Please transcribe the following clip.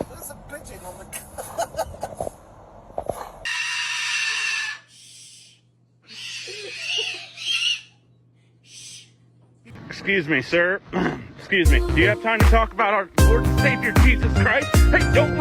There's a pigeon on the car. Excuse me, sir. Excuse me. Do you have time to talk about our Lord and Savior Jesus Christ? Hey, don't